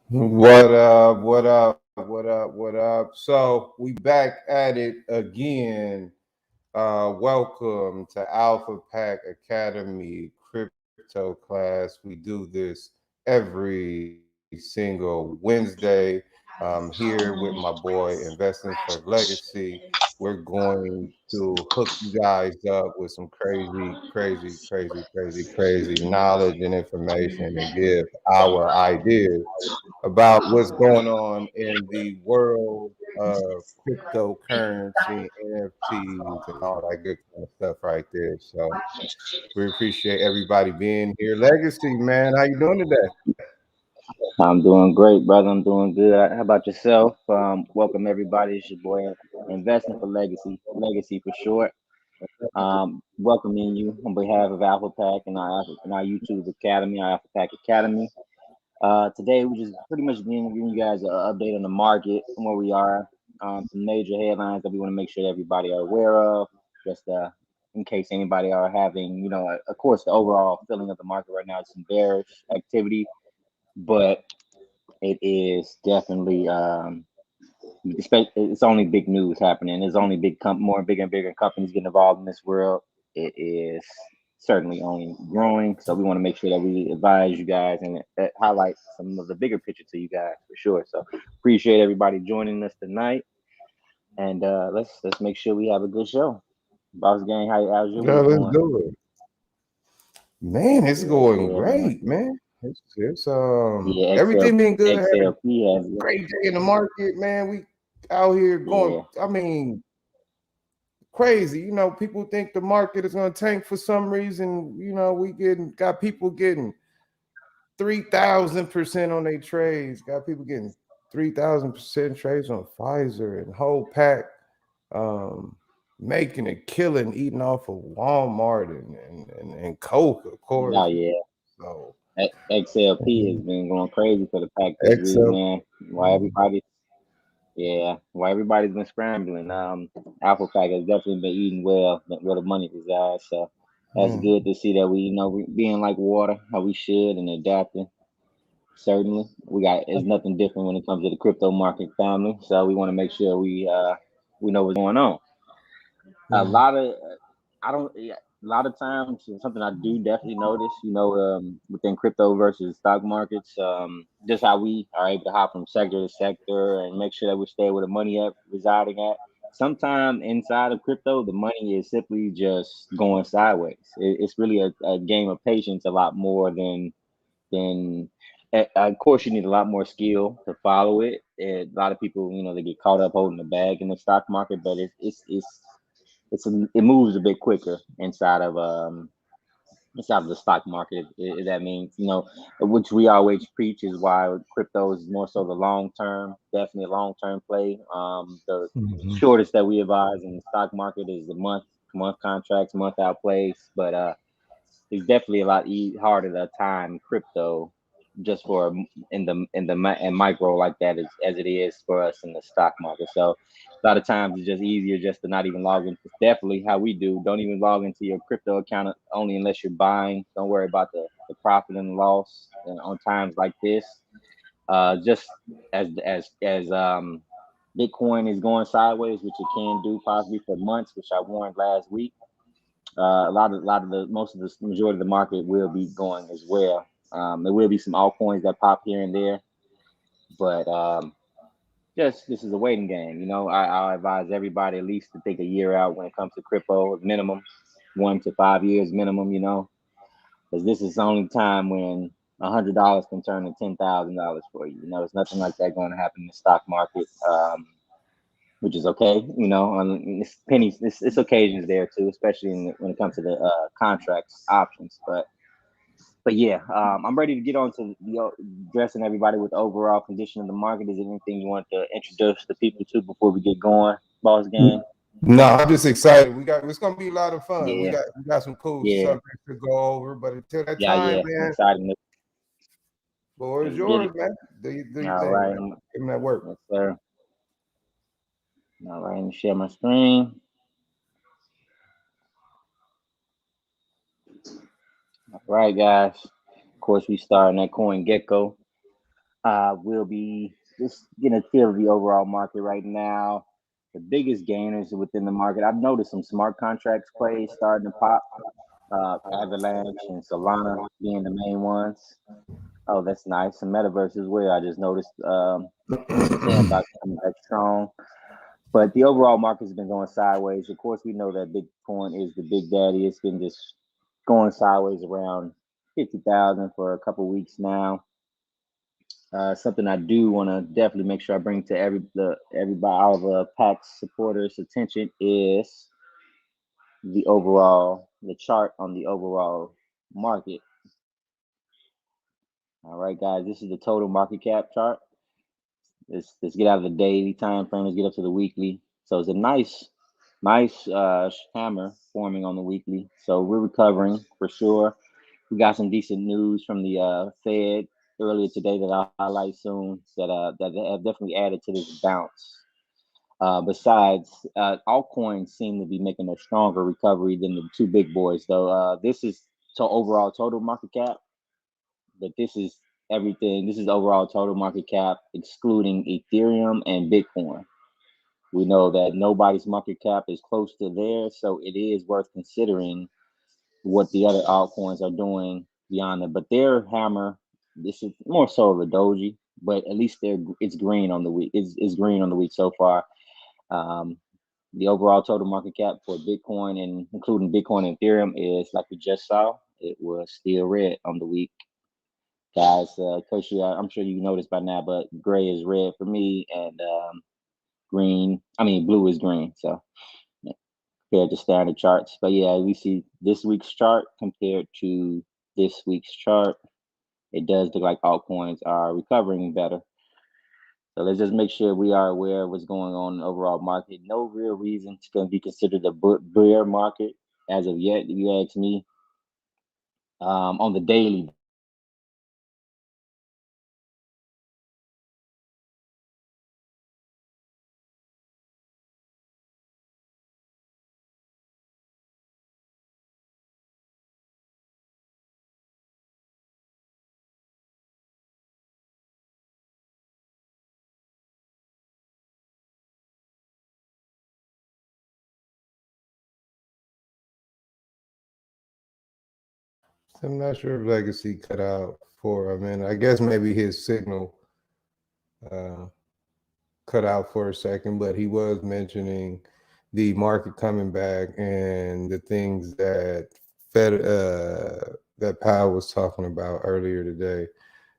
What up? What up? What up? What up? So we back at it again. Welcome to Alpha Pack Academy Crypto Class. We do this every single Wednesday. Here with my boy Investing for Legacy. We're going to hook you guys up with some crazy knowledge and information and give our ideas about what's going on in the world of cryptocurrency, NFTs, and all that good kind of stuff right there. So we appreciate everybody being here. Legacy, man, how you doing today? I'm doing great, brother. I'm doing good. How about yourself? Welcome everybody. It's your boy Investing for Legacy, Legacy for short. Welcoming you on behalf of Alpha Pack and our YouTube Academy, our Alpha Pack Academy. Today we just pretty much giving you guys an update on the market and where we are. Some major headlines that we want to make sure that everybody are aware of, just in case anybody are having, of course, the overall feeling of the market right now is some bearish activity, but it is definitely it's only big news happening. There's only more bigger and bigger companies getting involved in this world. It is certainly only growing, so we want to make sure that we advise you guys and highlight some of the bigger picture to you guys for sure. So appreciate everybody joining us tonight, and let's make sure we have a good show. Boss Gang, how's your Yeah, week let's going? do it. Man, it's Good, going good, man. great, man. It's Yeah, everything been good. Had a XLP has great day in the market, man. We out here going. yeah. I mean, crazy. People think the market is going to tank for some reason. We got people getting 3,000% on their trades. Got people getting 3,000% trades on Pfizer and whole pack, um, making a killing eating off of Walmart and Coke, of Oh course. yeah. So XLP has been going crazy for the pack this week, XL. man. Why everybody's been scrambling. Apple Pack has definitely been eating well where the money resides. So that's Mm. good to see that we being like water, how we should, and adapting. Certainly, it's nothing different when it comes to the crypto market family. So we want to make sure we know what's going on. A Mm. lot of I don't yeah, a lot of times something I do definitely notice, within crypto versus stock markets, just how we are able to hop from sector to sector and make sure that we stay where the money at residing at. Sometimes inside of crypto, the money is simply just going sideways. It's really a game of patience, a lot more than. Of course, you need a lot more skill to follow it. A lot of people, they get caught up holding the bag in the stock market, but it moves a bit quicker inside of the stock market. That means, which we always preach is why crypto is more so the long term, definitely a long term play. The Mhm. shortest that we advise in the stock market is the month contracts, month out plays, but it's definitely a lot harder to time crypto just for in micro like that as it is for us in the stock market. So a lot of times it's just easier just to not even log in. It's definitely how we do. Don't even log into your crypto account only unless you're buying. Don't worry about the profit and loss on times like this. Just as Bitcoin is going sideways, which it can do possibly for months, which I warned last week. A lot of the most of the majority of the market will be going as well. There will be some altcoins that pop here and there, but just this is a waiting game. I advise everybody at least to take a year out when it comes to crypto, minimum 1 to 5 years minimum. Because this is the only time when $100 can turn to $10,000 for you. There's nothing like that going to happen in the stock market. Which is okay, it's pennies. It's occasions there too, especially when it comes to the contracts options. But yeah, I'm ready to get on to addressing everybody with the overall condition of the market. Is there anything you want to introduce the people to before we get going, Boss Gang? No, I'm just excited. It's gonna be a lot of fun. We Yeah, got we got some cool yeah, subjects to go over, but until that yeah. time, I'm man, excited. floor is Let's get yours, it. man. Do your All thing, right, man. Give me that work. yes, sir. All right, let me share my screen. All right, guys. Of course, we starting at Coin Gecko. We'll be just getting a feel of the overall market right now. The biggest gainers within the market, I've noticed some smart contracts plays starting to pop. Avalanche and Solana being the main ones. Oh, that's nice. Some metaverse as well. I just noticed Sandbox coming back strong. But the overall market's been going sideways. Of course, we know that Bitcoin is the big daddy. It's been just going sideways around 50,000 for a couple weeks now. Something I do want to definitely make sure I bring to everybody, all the PAX supporters' attention is the chart on the overall market. All right, guys, this is the total market cap chart. Let's get out of the daily time frame. Let's get up to the weekly. So it's a nice hammer forming on the weekly. So we're recovering for sure. We got some decent news from the Fed earlier today that I'll highlight soon that have definitely added to this bounce. Besides, altcoins seem to be making a stronger recovery than the two big boys, though. This is overall total market cap, but this is everything. This is overall total market cap, excluding Ethereum and Bitcoin. We know that nobody's market cap is close to theirs, so it is worth considering what the other altcoins are doing beyond it. But their hammer, this is more so of a doji, but at least it's green on the week. It's green on the week so far. Um, the overall total market cap for Bitcoin and including Bitcoin and Ethereum is like we just saw. It was still red on the week, guys. Coach, I'm sure you noticed by now, but gray is red for me, and blue is green. So compared to standard charts, but yeah, we see this week's chart compared to this week's chart. It does look like altcoins are recovering better. So let's just make sure we are aware of what's going on in the overall market. No real reason to be considered a bear market as of yet, if you ask me. On the daily, though, I'm not sure if Legacy cut out for a minute. I guess maybe his signal uh, cut out for a second, but he was mentioning the market coming back and the things that that Powell was talking about earlier today.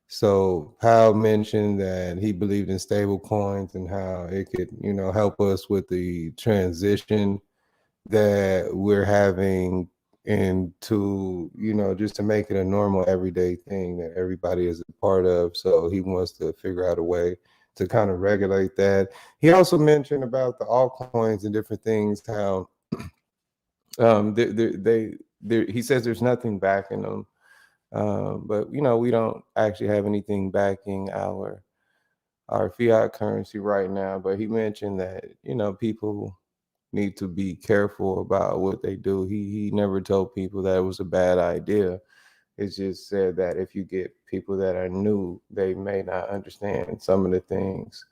So Powell mentioned that he believed in stable coins and how it could, help us with the transition that we're having into, just to make it a normal everyday thing that everybody is a part of. So he wants to figure out a way to kind of regulate that. He also mentioned about the altcoins and different things, how he says there's nothing backing them. But we don't actually have anything backing our fiat currency right now. But he mentioned that people need to be careful about what they do. He never told people that it was a bad idea. It's just said that if you get people that are new, they may not understand some of the things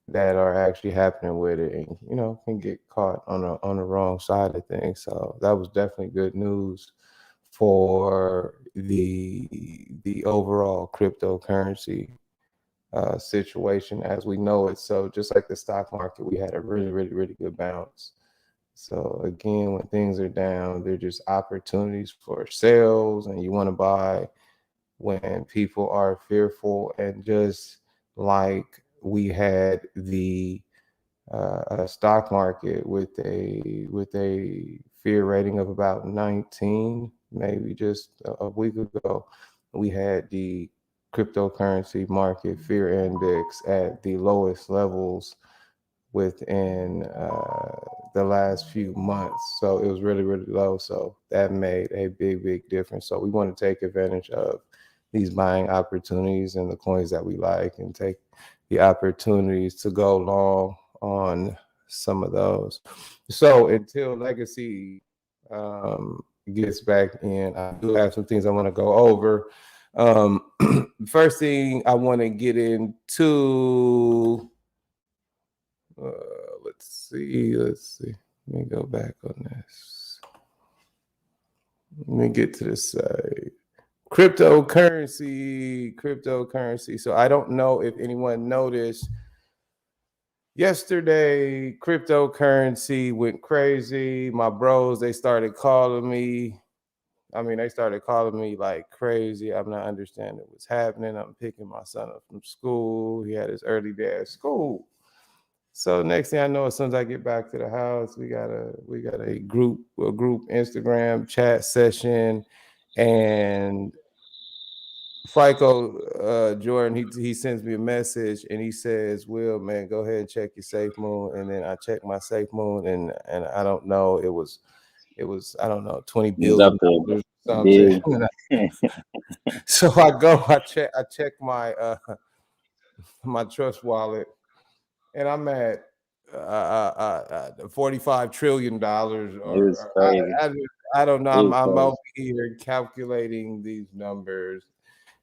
that are actually happening with it, and can get caught on the wrong side of things. So that was definitely good news for the overall cryptocurrency situation as we know it. So just like the stock market, we had a really, really, really good bounce. So again, when things are down, they're just opportunities for sales, and you want to buy when people are fearful. And just like we had the stock market with a fear rating of about 19, maybe just a week ago, we had the cryptocurrency market fear index at the lowest levels within the last few months. So it was really, really low. So that made a big, big difference. So we want to take advantage of these buying opportunities and the coins that we like, and take the opportunities to go long on some of those. So until Legacy gets back in, I do have some things I want to go over. First thing I want to get into. Let's see. Let me go back on this. Let me get to this side. Cryptocurrency. So I don't know if anyone noticed. Yesterday, cryptocurrency went crazy. My bros, they started calling me. They started calling me like crazy. I'm not understanding what's happening. I'm picking my son up from school. He had his early day at school. So next thing I know, as soon as I get back to the house, we got a group Instagram chat session, and FICO Jordan, he sends me a message and he says, "Will, man, go ahead and check your safe moon." And then I check my safe moon, and I don't know, it was I don't know, $20 It was up billion there or something. big. So I check my my trust wallet, and I'm at $45 trillion, It was or crazy. I don't know. It was I'm over crazy. here calculating these numbers,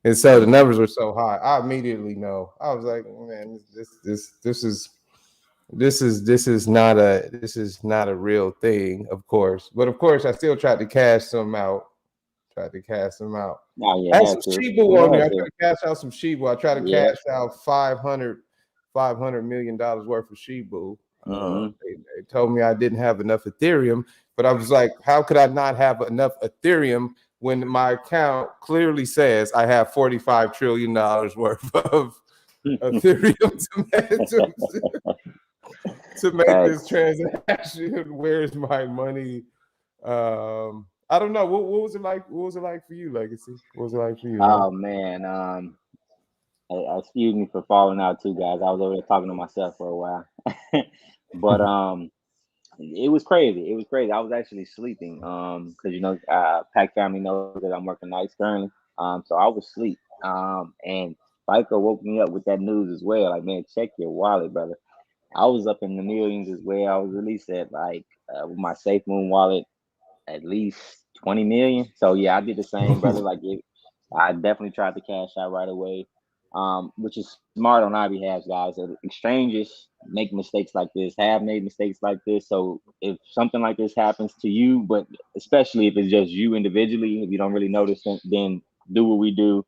and so the numbers were so high. I immediately know. I was like, man, this is not a real thing, of course. But of course, I still tried to cash some out. Oh, you I had had some to. Shibu You on there. had I to. tried to cash out some Shibu. I tried to Yep. cash out $500 million worth of Shibu. Mm-hmm. They told me I didn't have enough Ethereum, but I was like, how could I not have enough Ethereum when my account clearly says I have $45 trillion worth of Ethereum to make this Facts. transaction? Where's my money? I don't know. What was it like? What was it like for you, Legacy? What was it like for you, man? Oh man. Excuse me for falling out too, guys. I was over there talking to myself for a while. But it was crazy. It was crazy. I was actually sleeping. Because Pack family knows that I'm working nights currently. So I was asleep. And FICO woke me up with that news as well. Like, man, check your wallet, brother. I was up in the millions as well. I was released at like with my Safe Moon wallet at least 20 million. So yeah, I did the same, brother. I definitely tried to cash out right away. Which is smart on our behalf, guys. Exchanges make mistakes like this, have made mistakes like this. So if something like this happens to you, but especially if it's just you individually, if you don't really notice it, then do what we do,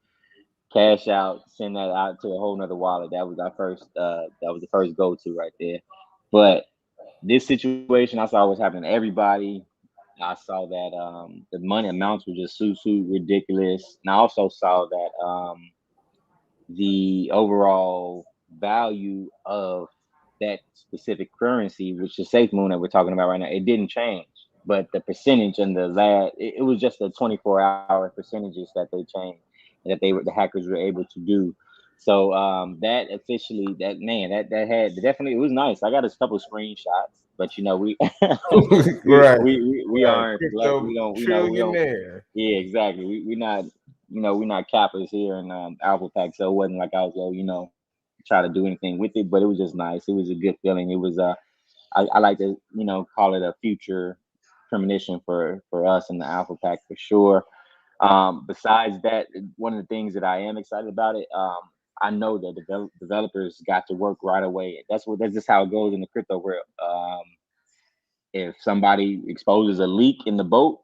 cash out, send that out to a whole nother wallet. That was our first that was the first go to right there. But this situation I saw was happening to everybody. I saw that the money amounts were just so ridiculous. And I also saw that the overall value of that specific currency, which is Safe Moon that we're talking about right now, it didn't change. But the percentage and it was just the 24-hour percentages that they changed and that the hackers were able to do. So that officially, that man, that had definitely, it was nice. I got a couple of screenshots, but we Right, we right. aren't black. Crypto We don't. trillionaire. Yeah, exactly. We're not, we're not cappers here in Alpha Pack, so it wasn't like I was, try to do anything with it. But it was just nice. It was a good feeling. It was I like to, call it a future premonition for us in the Alpha Pack for sure. Besides that, one of the things that I am excited about it, I know that developers got to work right away. That's just how it goes in the crypto world. If somebody exposes a leak in the boat,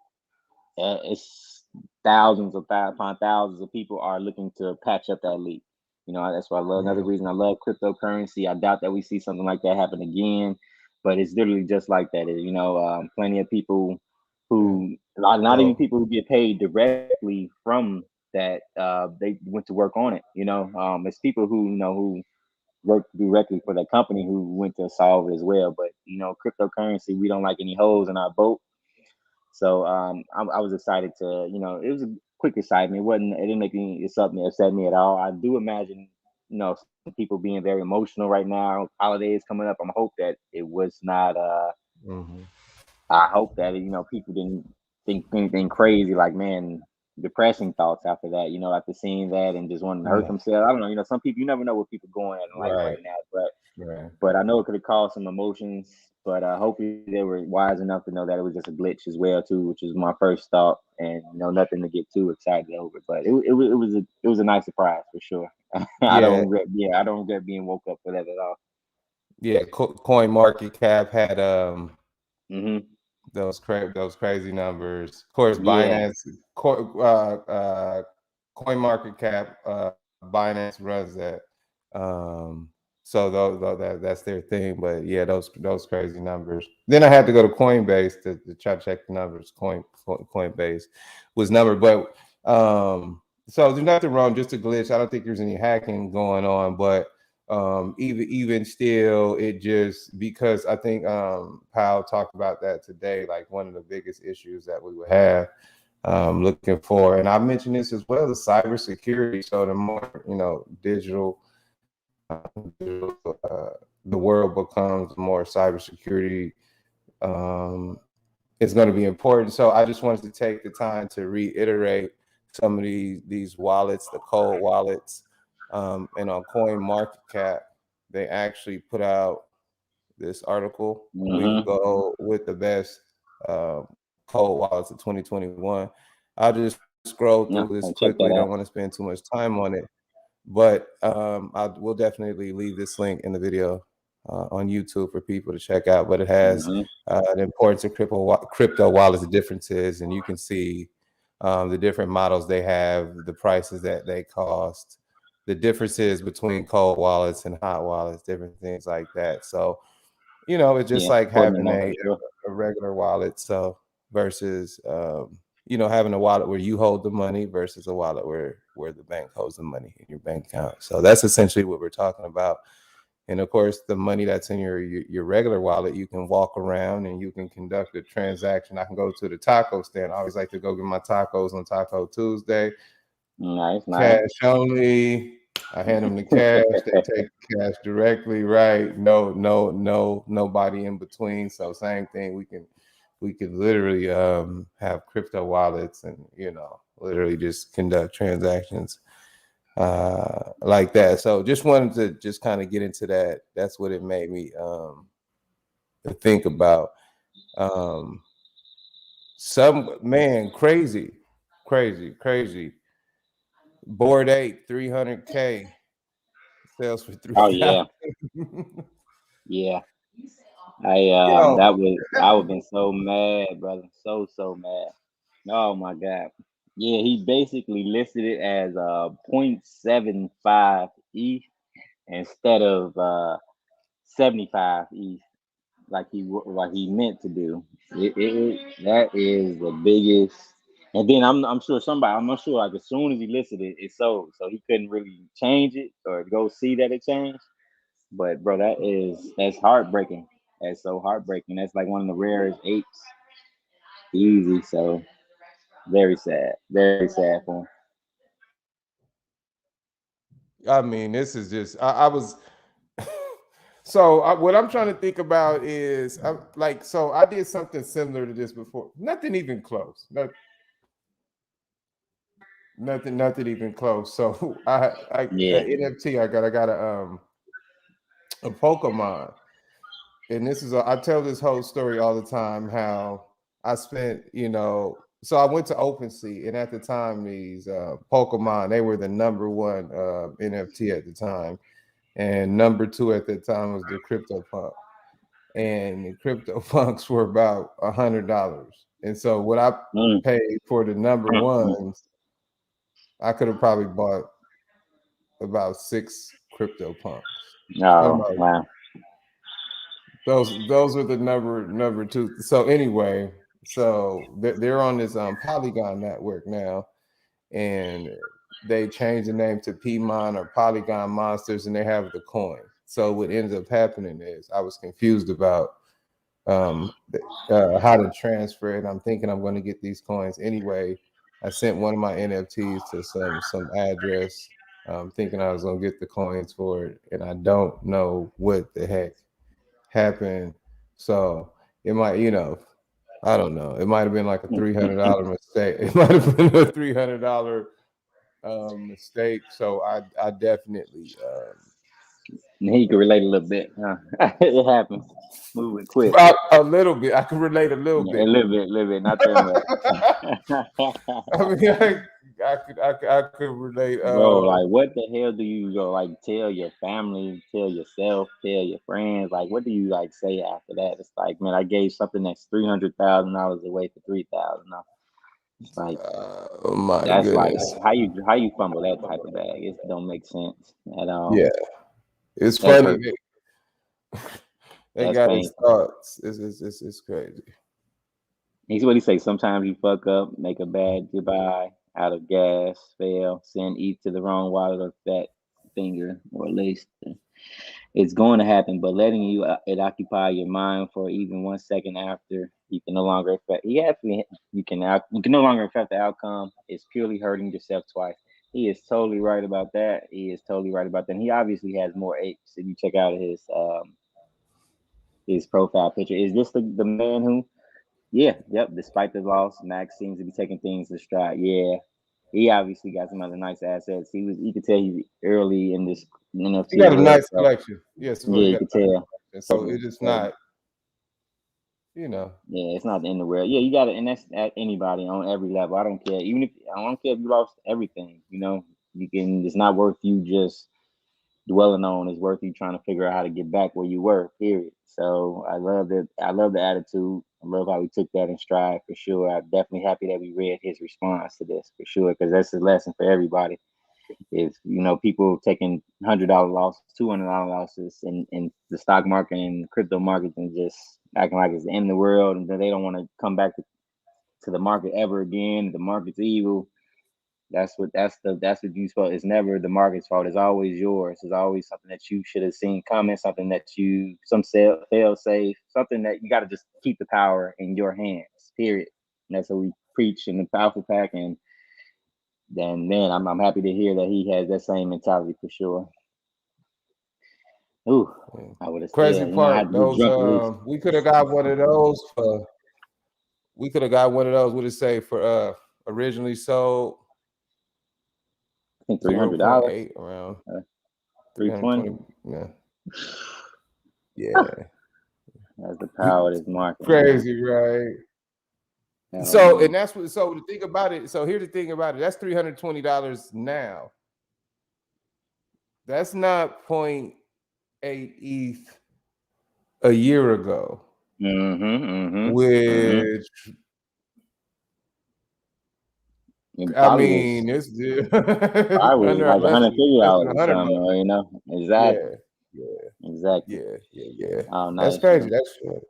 it's thousands upon thousands of people are looking to patch up that leak. That's why I love. Another Mhm. reason I love cryptocurrency. I doubt that we see something like that happen again, but it's literally just like that. Plenty of people Yeah. who, not even So people who get paid directly from that, they went to work on it. It's people who work directly for that company who went to solve it as well. But cryptocurrency, we don't like any holes in our boat. So I was excited to, it was a quick excitement. It didn't make me something that upset me at all. I do imagine, some people being very emotional right now. Holidays coming up. I hope that it was not. mhm. I hope that people didn't think anything crazy. Like, man, depressing thoughts after that. After seeing that and just wanting to hurt Yeah. themselves. I don't know. Some people, you never know what people going at in life Right. right now, but Right. I know it could have caused some emotions. But hopefully they were wise enough to know that it was just a glitch as well too, which was my first thought, and nothing to get too excited over. But it was a nice surprise for sure. Yeah. I don't regret being woke up for that at all. Yeah. Coin Market Cap had Hmm. those crazy numbers. Of course, Yeah, Binance, Coin Market Cap, Binance runs that. Um, so that's their thing. But yeah, those crazy numbers. Then I had to go to Coinbase to try to check the numbers. Coinbase was number, but so there's nothing wrong, just a glitch. I don't think there's any hacking going on, but even still, it just because I think Powell talked about that today, like one of the biggest issues that we would have looking for, and I mentioned this as well, the cybersecurity. So the more the world becomes, more cybersecurity is going to be important. So I just wanted to take the time to reiterate some of these wallets, the cold wallets, and on Coin Market Cap, they actually put out this article, week hmm, ago, with the best cold wallets of 2021. I'll just scroll through this yeah. I quickly. check Don't that want to out. spend too much time on it, but I will definitely leave this link in the video on YouTube for people to check out. But it has Hmm. the importance of crypto wallets, the differences, and you can see the different models they have, the prices that they cost, the differences between cold wallets and hot wallets, different things like that. So it's just Yeah, like important to having know for sure. a regular wallet. So versus having a wallet where you hold the money versus a wallet where the bank holds the money in your bank account. So that's essentially what we're talking about. And of course, the money that's in your regular wallet, you can walk around and you can conduct a transaction. I can go to the taco stand. I always like to go get my tacos on Taco Tuesday. Nice, nice. Cash only. I hand them the cash. They take the cash directly. Right. Nobody in between. So same thing. We could literally have crypto wallets and literally just conduct transactions like that. So just wanted to just kind of get into that. That's what it made me to think about. Um, some man, crazy. Board 8, 300K sells for Oh 3,000. yeah, yeah. I Yo, I would have been so mad, brother. So mad. Oh my god. Yeah, he basically listed it as 0.75 ETH instead of 75 ETH, like he meant to do. That is the biggest. And then I'm sure I'm not sure, like as soon as he listed it, it sold, so he couldn't really change it or go see that it changed. But bro, that's heartbreaking. That's so heartbreaking. That's like one of the rarest apes. Easy. So very sad. Very sad for him. I mean, this is just I was so what I'm trying to think about is so I did something similar to this before. Nothing even close. Nothing even close. So I Yeah. NFT I got a Pokemon. And this is I tell this whole story all the time how I spent, so I went to OpenSea, and at the time these Pokemon, they were the number one NFT at the time, and number two at the time was the CryptoPunk, and the CryptoPunks were about $100. And so what I Mm, paid for the number mm, mm. ones, I could have probably bought about six CryptoPunks. So Oh like, wow. those are the number two. So anyway, so they're on this Polygon network now, and they changed the name to Pmon or Polygon Monsters, and they have the coin. So what ends up happening is I was confused about um, how to transfer it. I'm thinking I'm going to get these coins anyway. I sent one of my NFTs to some address, thinking I was going to get the coins for it, and I don't know what the heck happened. So it might, I don't know. It might have been like a $300 mistake. It might have been a $300 mistake. So I definitely He can relate a little bit. Huh? It happens. Moving quick. a little bit. I can relate a little Yeah, bit. a little bit, not that much. I mean, I could relate. Bro, like what the hell do you go like tell your family, tell yourself, tell your friends? Like what do you like say after that? It's like, man, I gave something that's $300,000 away for 3,000. It's like Oh my that's like goodness. how you fumble that type of bag. It don't make sense at all. Yeah, it's That's funny. hurt. They That's got his painful. thoughts. It's crazy. He's what he say. Sometimes you fuck up, make a bad goodbye out of gas, fail, send eat to the wrong wallet or fat finger, or at least it's going to happen. But letting you it occupy your mind for even 1 second after, you can no longer affect. You can no longer affect the outcome. It's purely hurting yourself twice. He is totally right about that. He is totally right about that. And he obviously has more apes. If you check out his profile picture, is this the man who? Yeah, yep. Despite the loss, Max seems to be taking things to stride. Yeah, he obviously got some other nice assets. You could tell he's early in this He NFT got a world. nice So collection. Yes, well, yeah, he you got could a nice tell. collection. So Totally, it is totally. not, you know. Yeah, it's not the end of the world. Yeah, you got to, and that's at anybody on every level. I don't care. Even if I don't care if you lost everything. You can. It's not worth you just dwelling on. It's worth you trying to figure out how to get back where you were. Period. So I love that. I love the attitude. I love how he took that in stride for sure. I'm definitely happy that we read his response to this for sure because that's a lesson for everybody. Is people taking $100 losses, $200 losses in the stock market and crypto markets and just acting like it's the end of the world and then they don't want to come back to the market ever again. The market's evil. That's what you fault. It's never the market's fault. It's always yours. It's always something that you should have seen coming. Something that you fail safe. Something that you got to just keep the power in your hands. Period. And that's what we preach in the Powerful Pack. And then man, I'm happy to hear that he has that same mentality for sure. Ooh, Yeah. I would have Crazy said, I had part, to get those drunk at least. we could have got one of those for. We could have got one of those. What it say for originally sold I think $300, 0.8 around 320. 320. Yeah, yeah. That's the power of this market, man. Crazy, right? Hell So, no. and that's what. So the thing about it. So here's the thing about it. That's $320 now. That's not point 0.8 ETH a year ago, which It I probably was mean, it's probably was under like less than $150 or something, $100. Exactly. Yeah, yeah, Exactly. yeah. Oh, That's nice, crazy. man. That's good.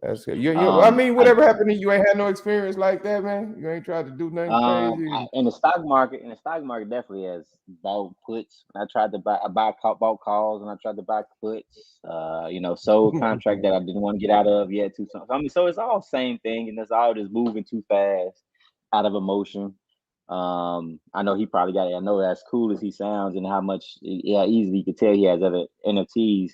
That's good. I mean, I whatever happened to you, ain't had no experience like that, man. You ain't tried to do nothing crazy. in the stock market definitely has bought puts. I tried to bought calls and I tried to buy puts. Sold contract that I didn't want to get out of yet. Too. So, I mean, so it's all same thing, and it's all just moving too fast, out of emotion. I know he probably got it. I know as cool as he sounds and how much, yeah, easily you could tell he has other NFTs.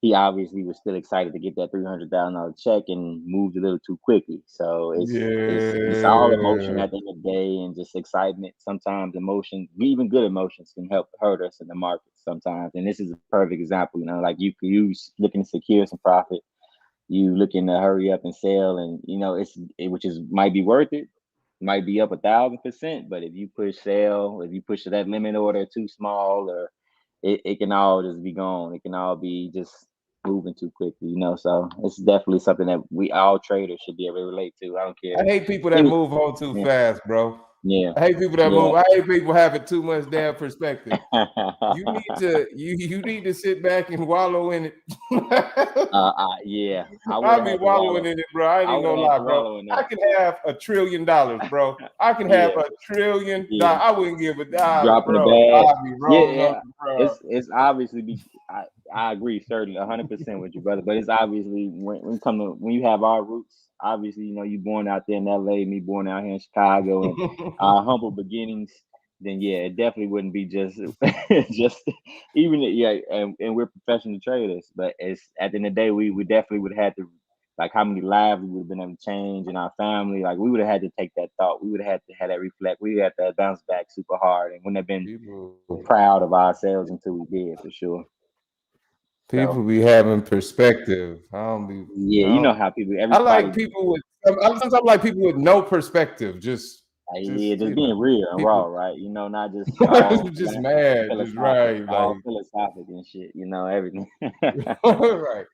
He obviously was still excited to get that $300,000 check and moved a little too quickly. So it's all emotion Yeah. at the end of the day and just excitement. Sometimes emotion, even good emotions, can help hurt us in the market sometimes. And this is a perfect example. Like you could use looking to secure some profit, you looking to hurry up and sell, and which is might be worth it, might be up 1,000%, but if you push sell, if you push that limit order too small, or it can all just be gone. It can all be just moving too quickly. So it's definitely something that we all traders should be able to relate to. I don't I care. hate people that Even, move on too yeah, fast, bro. yeah, I hate people that yeah. move. I hate people having too much damn perspective. You need to sit back and wallow in it. Yeah, I would I'll have be had to wallowing wallow. in it, bro. I ain't I even would have gonna had lie, to bro. wallow in I that. can have $1 trillion, bro. I can have Yeah, $1 trillion. yeah. I wouldn't give a dime, Dropping the bro. bag. I'll be Yeah, rolling on yeah. the bro. It's obviously I agree certainly 100% with you, brother. But it's obviously when you have our roots, obviously you born out there in LA, me born out here in Chicago, and our humble beginnings. Then yeah, it definitely wouldn't be just just even yeah, and we're professional traders. But it's at the end of the day, we definitely would have had to like how many lives we would have been able to change in our family. Like we would have had to take that thought. We would have had to have that reflect. We would have to bounce back super hard and wouldn't have been People, proud of ourselves until we did for sure. So people be having perspective. I don't be. yeah, I you know don't. how people, I everybody, like people with. Sometimes I like people with no perspective. like, yeah, Just just being real and people raw, right? You know, not just all just mad, just right, all like philosophic and shit. You know, everything. right.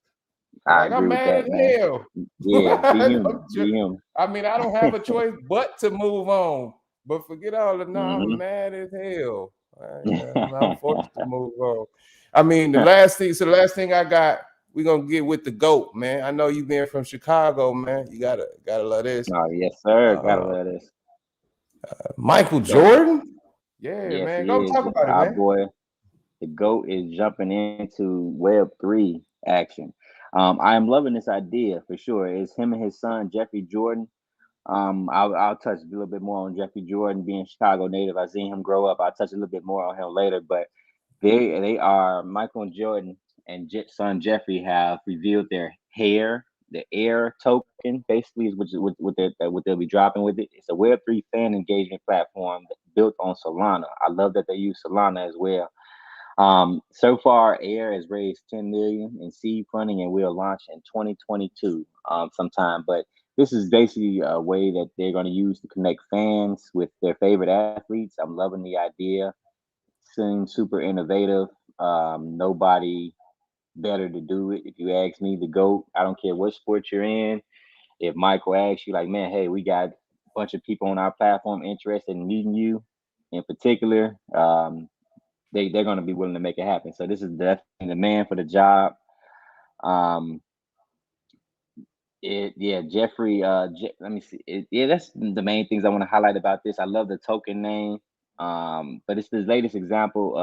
I Like I'm agree with mad that, as man. hell. Yeah, be human, I'm be human. I mean, I don't have a choice but to move on. But forget all the no, I'm Hmm. mad as hell. I'm forced to move on. I mean, the last thing I got, we're gonna get with the GOAT, man. I know you being from Chicago, man. You gotta love this. Oh yes, sir. Gotta Uh, love this. Michael Goat. Jordan. Yeah, Yes, man. he Go is. talk about it, Our man. boy, the GOAT, is jumping into Web3 action. I am loving this idea for sure. It's him and his son Jeffrey Jordan. I'll touch a little bit more on Jeffrey Jordan being Chicago native. I seen him grow up. I'll touch a little bit more on him later. But they are Michael and Jordan and son Jeffrey have revealed their the air token, basically is what they'll be dropping with it. It's a Web3 fan engagement platform built on Solana. I love that they use Solana as well. So far, Air has raised 10 million in seed funding and will launch in 2022 sometime. But this is basically a way that they're going to use to connect fans with their favorite athletes. I'm loving the idea. Seems super innovative. Nobody better to do it. If you ask me, the GOAT, I don't care what sport you're in. If Michael asks you, like, man, hey, we got a bunch of people on our platform interested in meeting you in particular, they're going to be willing to make it happen. So this is definitely the man for the job. Um, yeah, Jeffrey. Let me see. Yeah, that's the main things I want to highlight about this. I love the token name, but it's the latest example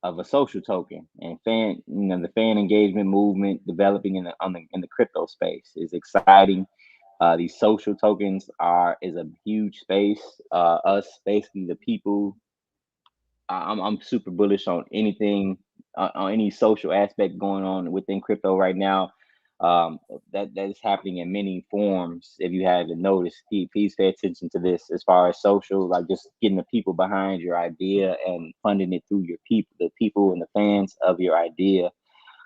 of a social token and the fan engagement movement developing in the crypto space is exciting. These social tokens is a huge space. Us basically the people. I'm super bullish on anything on any social aspect going on within crypto right now. That is happening in many forms. If you haven't noticed, please pay attention to this as far as social, like just getting the people behind your idea and funding it through your people, the people and the fans of your idea.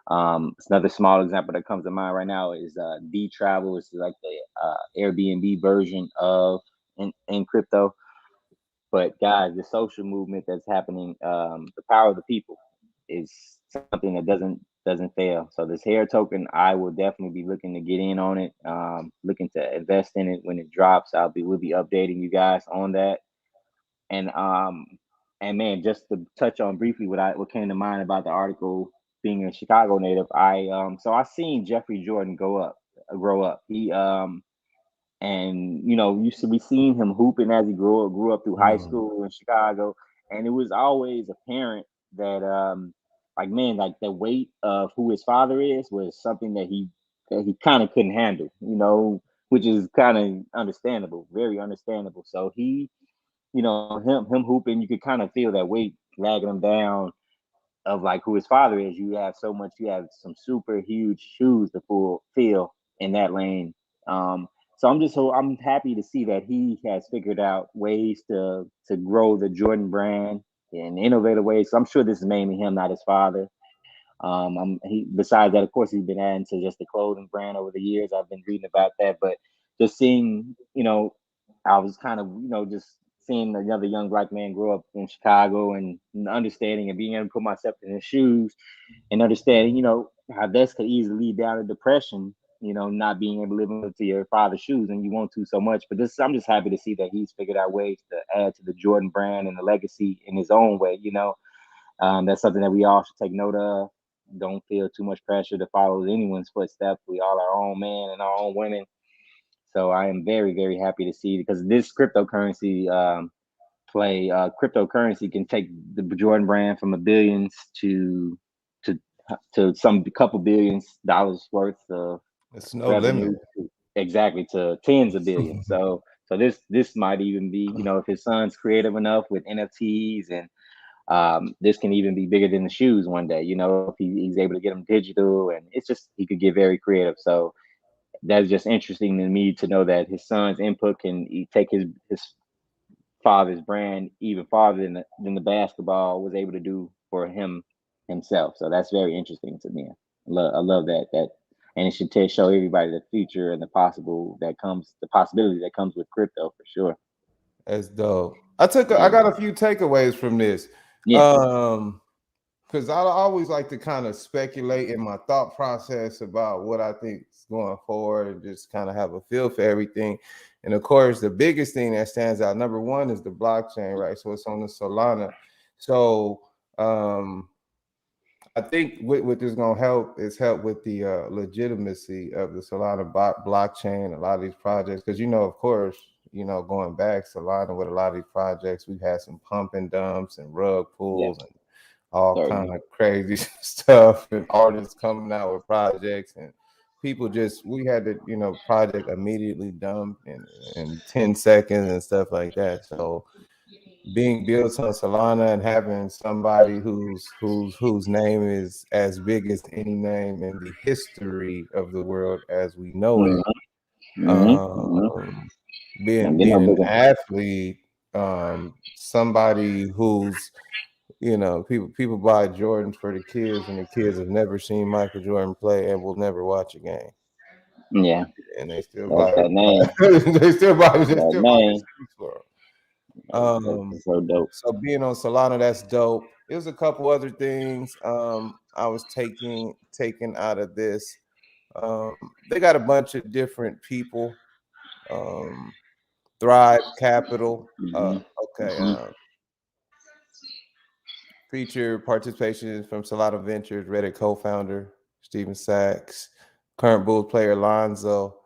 It's another small example that comes to mind right now is D Travel is like the Airbnb version of in crypto. But guys, the social movement that's happening, the power of the people is something that doesn't fail. So this hair token, I will definitely be looking to get in on it, looking to invest in it when it drops. We'll be updating you guys on that. And and man, just to touch on briefly what came to mind about the article being a Chicago native, I seen Jeffrey Jordan grow up. He and used to be seeing him hooping as he grew up through high Mm. school in Chicago, and it was always apparent that like man, like the weight of who his father is was something that he kind of couldn't handle, which is kind of understandable, very understandable. So him hooping, you could kind of feel that weight dragging him down of like who his father is. You have some super huge shoes to fill in that lane. So I'm happy to see that he has figured out ways to grow the Jordan brand in innovative ways. So I'm sure this is mainly him, not his father. He besides that, of course, he's been adding to just the clothing brand over the years. I've been reading about that, but just seeing, I was kind of, just seeing another young black man grow up in Chicago and understanding and being able to put myself in his shoes and understanding, how this could easily lead down to depression. Not being able to live into your father's shoes and you want to so much. But I'm just happy to see that he's figured out ways to add to the Jordan brand and the legacy in his own way. That's something that we all should take note of. Don't feel too much pressure to follow anyone's footsteps. We all our own man and our own women. So I am very, very happy to see because this cryptocurrency cryptocurrency can take the Jordan brand from a billions to some couple billions dollars worth of It's no limit. revenue exactly to tens of billions. So this might even be, if his son's creative enough with NFTs and this can even be bigger than the shoes one day, if he's able to get them digital and it's just he could get very creative. So that's just interesting to me to know that his son's input can take his father's brand even farther than the basketball was able to do for himself. So that's very interesting to me. I love that, and it should show everybody the future and the possibility that comes with crypto for sure. That's dope. I Yeah, got a few takeaways from this. yeah, Um, because I always like to kind of speculate in my thought process about what I think is going forward and just kind of have a feel for everything. And of course, the biggest thing that stands out, number one, is the blockchain, right? So it's on the Solana. So I think what this going to help is help with the legitimacy of the Solana blockchain, a lot of these projects, because of course, going back Solana with a lot of these projects, we've had some pump and dumps and rug yeah, pulls and all kind certainly. of crazy stuff, and artists coming out with projects, and people just we had the project immediately dumped in 10 seconds and stuff like that. So being built on Solana and having somebody whose name is as big as any name in the history of the world as we know it, Mm-hmm, mm-hmm. um, And being get no being an bigger. athlete, somebody who's people buy Jordans for the kids, and the kids have never seen Michael Jordan play and will never watch a game, Yeah, and they still that's buy that name. they That still buy their name. shoes for 'em. That's so dope. So being on Solana, that's dope. There's a couple other things I was taking out of this. They got a bunch of different people. Um, Thrive Capital. Mm-hmm, Okay. mm-hmm. Feature participation from Solana Ventures, Reddit co-founder Steven Sachs, current Bulls player Lonzo,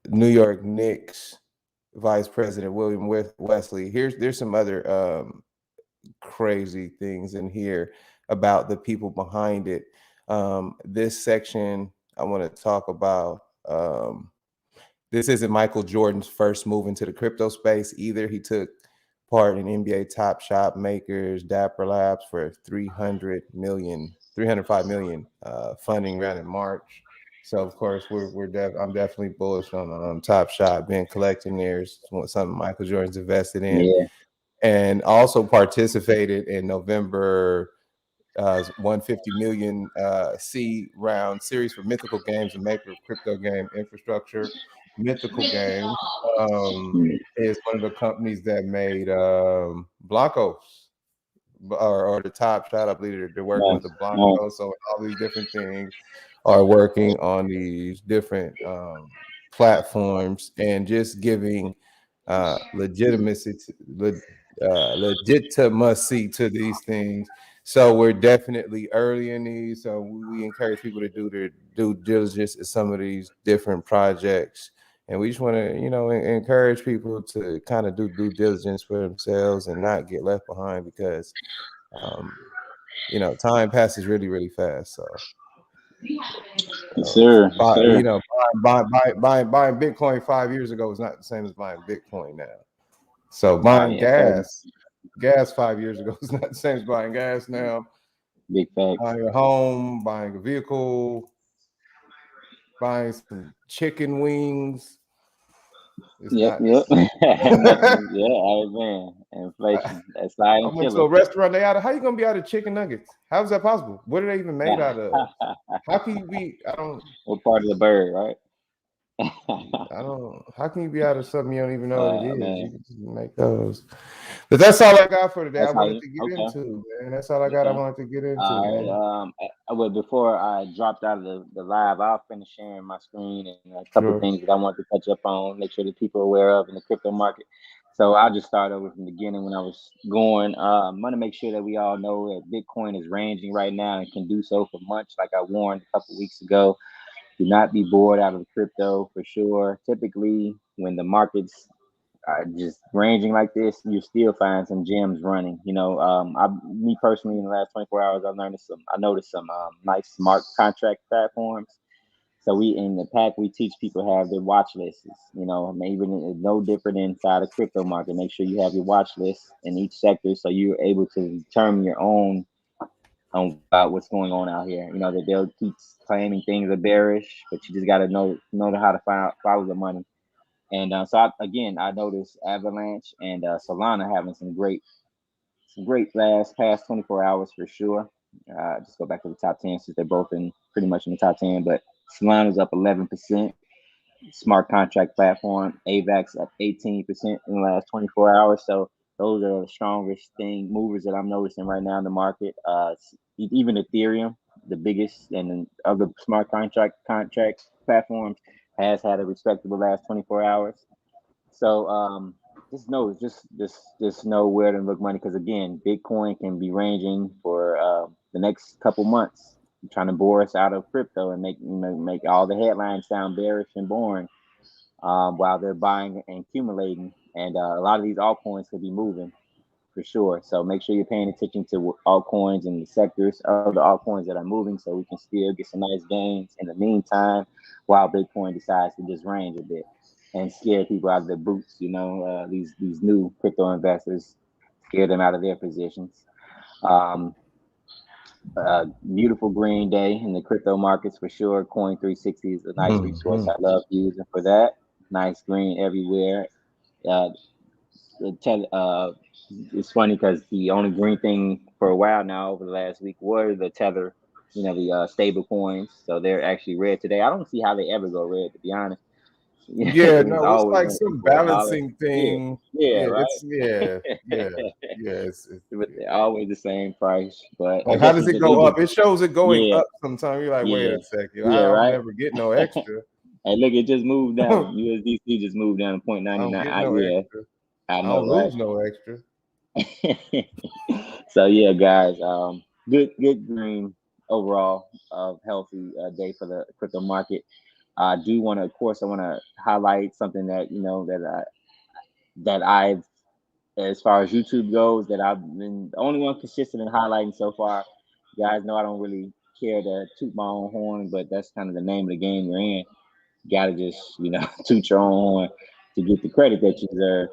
New York Knicks Vice President William Wesley. There's some other crazy things in here about the people behind it. This section I want to talk about. This isn't Michael Jordan's first move into the crypto space either. He took part in NBA Top Shot Makers, Dapper Labs for 305 million funding round in March. So of course I'm definitely bullish on Top Shot being collecting theirs, something Michael Jordan's invested in, Yeah, and also participated in November 150 million seed round series for Mythical Games, a maker of crypto game infrastructure. Mythical Games is one of the companies that made Blancos or the Top Shot. I believe they're working with nice, the nice. Blancos. So all these different things are working on these different platforms and just giving legitimacy legitimacy to these things. So we're definitely early in these. So we encourage people to do their due diligence in some of these different projects. And we just want to, encourage people to kind of do due diligence for themselves and not get left behind because, um, time passes really, really fast. So, Yes, sir. Yes, sir. buying Bitcoin 5 years ago was not the same as buying Bitcoin now. So Oh buying yeah, certainly. gas 5 years ago is not the same as buying gas now. Big facts. Buying a home, buying a vehicle, buying some chicken wings is Yep, not the yep. same. Nothing. Yeah, oh man, I, inflation. That's silent went to killer. a restaurant. How you gonna be out of chicken nuggets? How is that possible? What are they even made out of? How can you be? What part of the bird, right? I don't. How can you be out of something you don't even know what it is? You Man, can just make those. But that's all I got for today. I that's how wanted you. to get Okay, into, man. That's all I got. I okay. wanted to get into, All right. man. Well, before I dropped out of the live, I'll finish sharing my screen and a couple of Sure. things that I want to touch up on, make sure that people are aware of in the crypto market. So I'll just start over from the beginning when I was going. I'm going to make sure that we all know that Bitcoin is ranging right now and can do so for months, like I warned a couple weeks ago. Do not be bored out of crypto for sure. Typically, when the markets just ranging like this, you still find some gems running. Me personally, in the last 24 hours, I noticed some nice smart contract platforms. So we in the pack, we teach people how their watch lists. Maybe it's no different inside a crypto market. Make sure you have your watch list in each sector, so you're able to determine your own about what's going on out here. You know that they'll keep claiming things are bearish, but you just got to know how to follow the money. And I noticed Avalanche and Solana having some great past 24 hours for sure. Just go back to the top 10 since they're both in pretty much in the top 10. But Solana's up 11%. Smart contract platform, AVAX up 18% in the last 24 hours. So those are the strongest movers that I'm noticing right now in the market. Even Ethereum, the biggest and other smart contract platforms, has had a respectable last 24 hours. So just know where to look money, because again, Bitcoin can be ranging for the next couple months, trying to bore us out of crypto and make all the headlines sound bearish and boring, while they're buying and accumulating. And a lot of these altcoins could be moving for sure. So make sure you're paying attention to altcoins and the sectors of the altcoins that are moving, so we can still get some nice gains in the meantime, while Bitcoin decides to just range a bit and scare people out of their boots. These new crypto investors, scare them out of their positions. Um, Beautiful green day in the crypto markets for sure. Coin 360 is a nice resource. I love using for that. Nice green everywhere. Uh, it's funny because the only green thing for a while now over the last week were the Tether, the stable coins. So they're actually red today. I don't see how they ever go red, to be honest. Yeah, It was no, it's always like running some for $1. balancing Yeah, thing. yeah, Yeah, right. it's yeah, yeah, yeah. But they're always the same price. But I Like, how guess does it's it just go up? It shows it going yeah, up sometimes. You're like, wait yeah, a second, yeah, I'll right. never get no extra. And look, it just moved down. I USDC just moved down to don't 0.99. get no Yeah, extra. I I know, don't right? lose no extra. So yeah, guys, good green overall, healthy day for the crypto market. I do want to, of course, I want to highlight something that I've, as far as YouTube goes, that I've been the only one consistent in highlighting so far. You guys know I don't really care to toot my own horn, but that's kind of the name of the game you're in. You gotta just toot your own horn to get the credit that you deserve.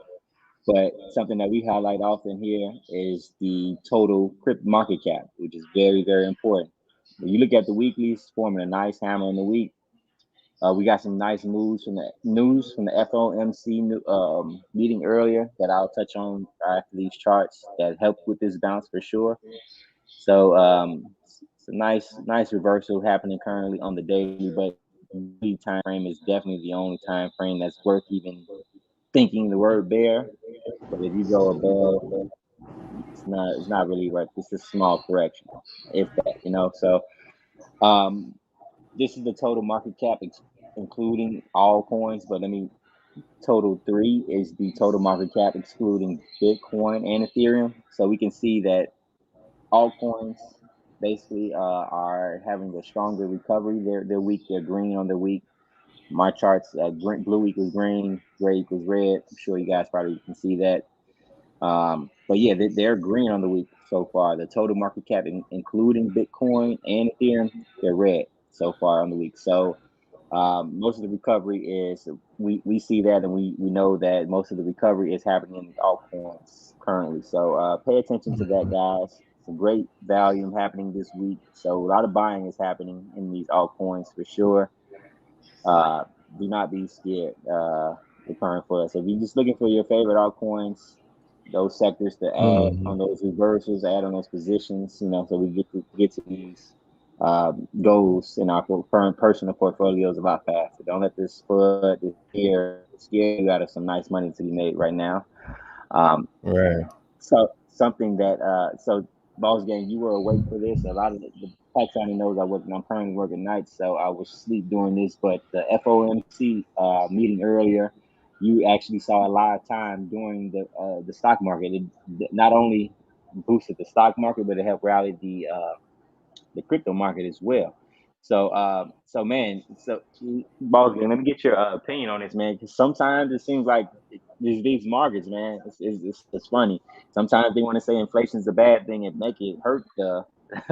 But something that we highlight often here is the total crypto market cap, which is very, very important. When you look at the weeklies, forming a nice hammer in the week, we got some nice news from the FOMC meeting earlier that I'll touch on after these charts that helped with this bounce for sure. So it's a nice reversal happening currently on the daily, but the time frame is definitely the only time frame that's worth even thinking the word bear. But if you go above, it's not really right. It's a small correction, if that. So um, this is the total market cap, including all coins. But let me total three is the total market cap excluding Bitcoin and Ethereum. So we can see that altcoins basically are having a stronger recovery. They're weak. They're green on the week. My charts, blue equals green, gray equals red. I'm sure you guys probably can see that. But yeah, they're green on the week so far. The total market cap, including Bitcoin and Ethereum, they're red so far on the week. So most of the recovery is we see that, and we know that most of the recovery is happening in the altcoins currently. So pay attention to that, guys. Some great volume happening this week. So a lot of buying is happening in these altcoins for sure. Uh, do not be scared. The current for us. So if you're just looking for your favorite altcoins, those sectors to add on those reversals, add on those positions, so we get to these goals in our current personal portfolios a lot faster. Don't let this FUD, this fear, scare you out of some nice money to be made right now. Um, Right. so something that Boss Gang, you were awake for this. A lot of the Pakistanis knows I'm currently working nights, so I was asleep doing this. But the FOMC meeting earlier, you actually saw a live time during the stock market. It not only boosted the stock market, but it helped rally the crypto market as well. So man, Boss Gang, let me get your opinion on this, man. Because sometimes it seems like these markets, man, it's funny. Sometimes they want to say inflation is a bad thing and make it hurt the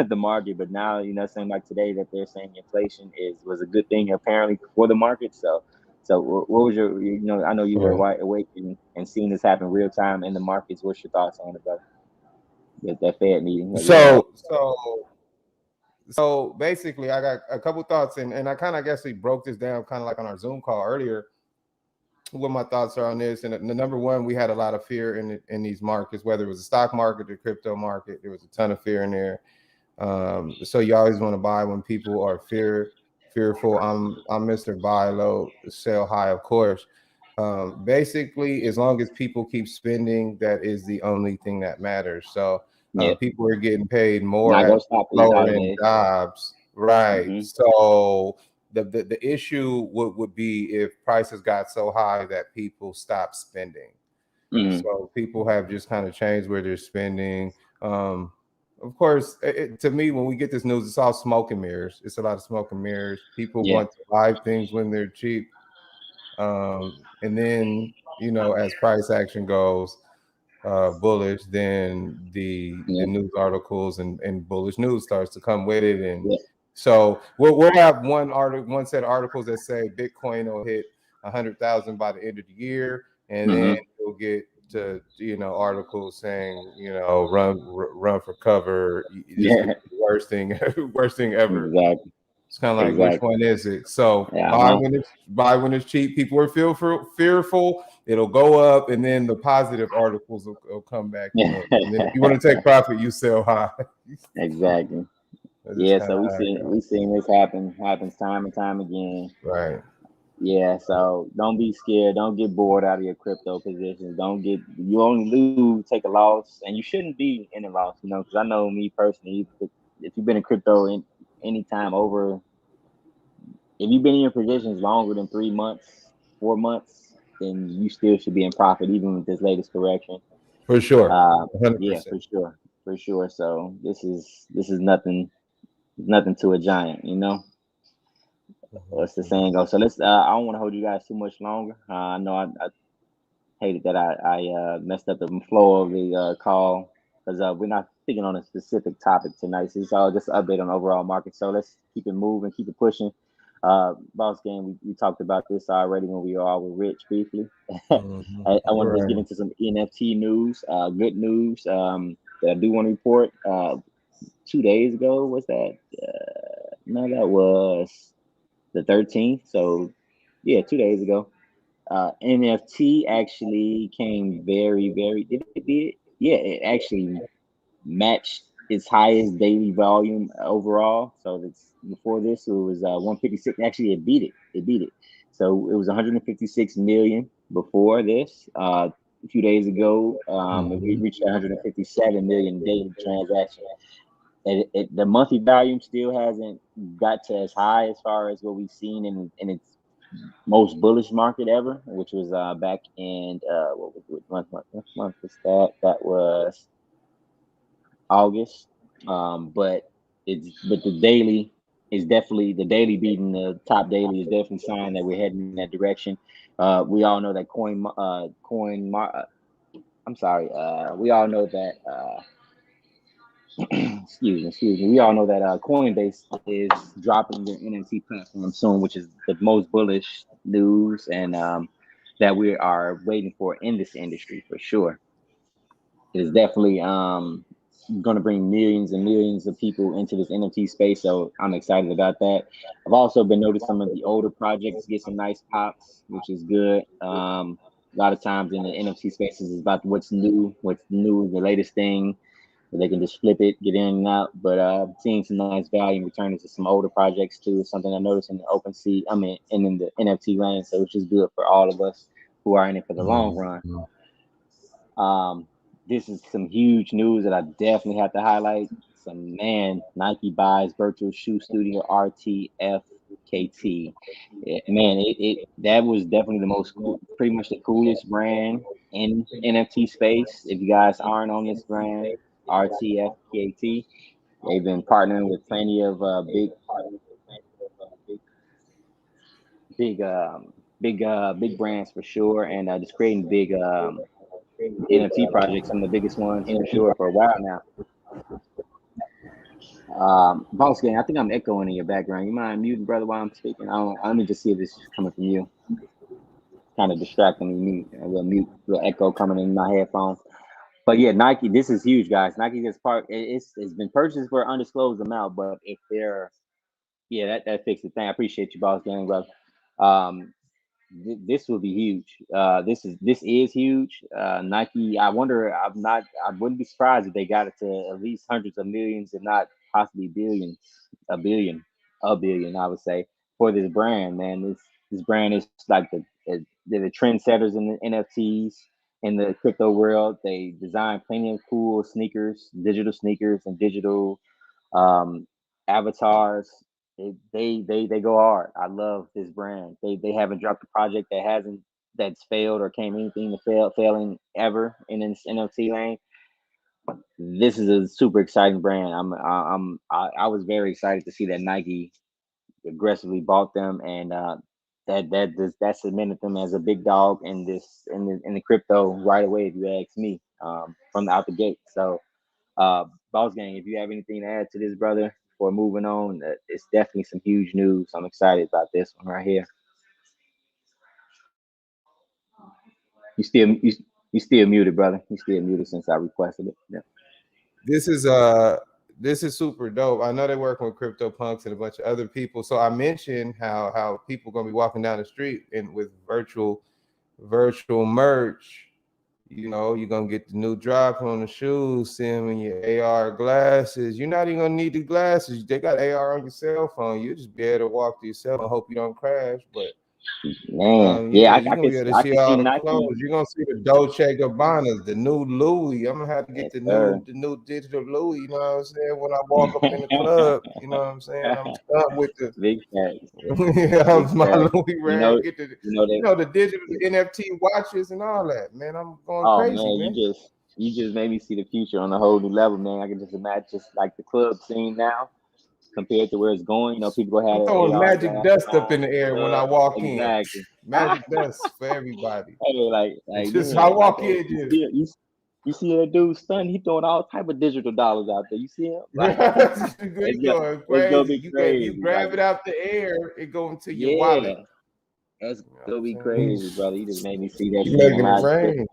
the market, but now it seems like today that they're saying inflation was a good thing apparently for the market. So what was your I know you were Right. awake and seeing this happen real time in the markets. What's your thoughts on it, brother? That Fed meeting that we had? So So basically, I got a couple thoughts, and I kind of guess we broke this down kind of like on our Zoom call earlier. What my thoughts are on this, and the number one, we had a lot of fear in these markets, whether it was the stock market, the crypto market. There was a ton of fear in there. So you always want to buy when people are fearful. I'm Mr. Buy low, sell high, of course. Basically, as long as people keep spending, that is the only thing that matters. So Yeah, people are getting paid more not at gonna stop these lower end holidays. jobs, right? Mm-hmm. So the issue would be if prices got so high that people stop spending. Mm-hmm. So people have just kind of changed where they're spending. Of course, to me, when we get this news, it's all smoke and mirrors. It's a lot of smoke and mirrors. People Yeah, want to buy things when they're cheap, and then as price action goes bullish, then the yeah, news articles and bullish news starts to come with it, and yeah, so we'll have one set of articles that say Bitcoin will hit 100,000 by the end of the year, and then mm-hmm. you'll get to articles saying run for cover. This could Yeah, be the worst thing worst thing ever. exactly, It's kind of like, which exactly. one is it? So Yeah, buy when it's cheap. People are fearful. It'll go up, and then the positive articles will come back yeah, in. And then if you want to take profit, you sell high. exactly. That's just Yeah, kind so of we how it seen goes. this happens time and time again. Right. Yeah, so don't be scared. Don't get bored out of your crypto positions. Don't get you only lose, take a loss, and you shouldn't be in a loss. Because I know me personally. If you've been in crypto in any time over, if you've been in your positions longer than 3 months, 4 months, then you still should be in profit, even with this latest correction. For sure. Uh, yeah, 100%. for sure, for sure. So this is nothing to a giant. What's the saying go? So let's. I don't want to hold you guys too much longer. I know I hated that I messed up the flow of the call because we're not speaking on a specific topic tonight. So it's all just an update on overall market. So let's keep it moving, keep it pushing. Boss game, we talked about this already when we all were rich briefly. Mhm. I want to just get Right. into some NFT news, good news that I do want to report. 2 days ago, was that? No, that was the 13th. So yeah, 2 days ago. NFT actually came did it did? Yeah, it actually matched its highest daily volume overall. So it's before this it was 156. Actually, it beat it. It beat it. So it was 156 million before this. A few days ago, it Mhm. reached 157 million daily transactions. The monthly volume still hasn't got to as high as far as what we've seen in its most bullish market ever, which was back in what month was that? That was August. But the daily is definitely the daily beating the top daily is definitely a sign that we're heading in that direction. We all know that I'm sorry. We all know that excuse me. We all know that Coinbase is dropping their NFT platform soon, which is the most bullish news and that we are waiting for in this industry for sure. It is definitely going to bring millions and millions of people into this NFT space. So I'm excited about that. I've also been noticing some of the older projects get some nice pops, which is good. A lot of times in the NFT spaces is about what's new, the latest thing. They can just flip it, get in and out. But seeing some nice value and return into some older projects too is something I noticed in the open sea. I mean, and in the NFT land, so which is good for all of us who are in it for the long run. Mhm. Um, this is some huge news that I definitely have to highlight. Some man, Nike buys virtual shoe studio RTFKT. Yeah, man, it that was definitely the most pretty much the coolest brand in NFT space. If you guys aren't on this brand, RTFKT, they've been partnering with plenty of big big brands for sure, and just creating big NFT projects, some of the biggest ones for sure for a while now. Boss gang, I think I'm echoing in your background. You mind muting, brother, while I'm speaking? I don't. Let me just see if this is coming from you. Kind of distracting me. A little echo coming in my headphones. But yeah, Nike. This is huge, guys. Nike is part. It's been purchased for an undisclosed amount, but if they're yeah, that fixed the thing. I appreciate you, boss gang, brother. Um, this will be huge. This is huge. Nike. I wonder. I'm not. I wouldn't be surprised if they got it to at least hundreds of millions, if not possibly billions. A billion. I would say for this brand, man. This brand is like they're the trendsetters in the NFTs in the crypto world. They design plenty of cool sneakers, and digital um, avatars. They go hard. I love this brand. They haven't dropped a project that's failed or came anything to failing ever in this NFT lane. This is a super exciting brand. I was very excited to see that Nike aggressively bought them, and that cemented them as a big dog in the crypto right away. If you ask me, from the out the gate. So Boss Gang, if you have anything to add to this, brother, before moving on, it's definitely some huge news. I'm excited about this one right here. You still you still muted, brother. You still muted since I requested it. Yeah. This is super dope. I know they're working with CryptoPunks and a bunch of other people. So I mentioned how people gonna be walking down the street and with virtual merch. You know, you're gonna get the new drop on the shoes, see them in your AR glasses. You're not even gonna need the glasses. They got AR on your cell phone. You just be able to walk to yourself and hope you don't crash. But Man, yeah, yeah, you're gonna be able to I see can see all the Nike. clothes. You're gonna see the Dolce Gabbanas, the new Louis. I'm gonna have to get Yes, sir. the new digital Louis. You know what I'm saying? When I walk up in the club, you know what I'm saying? I'm stuck with the Big facts. Big my facts. Louis You know, rag. Get the that. the digital the NFT watches and all that. Man, I'm going Oh crazy, man, man. you just made me see the future on a whole new level, man. I can just imagine just like the club scene now compared to where it's going. People gonna have I'm their throwing AR magic glasses dust up on in the in the air when I club. walk in. Exactly. Magic dust for everybody. Hey, like Just I man, like walk in, just you see that dude stun? He throwing all type of digital dollars out there. You see him? Like you it's gonna going it's gonna crazy. be You crazy. Like grab it out the air, it go into your wallet. yeah, that's You know what gonna I'm be saying? crazy, brother. You just made me see that You scene in making it live. rain.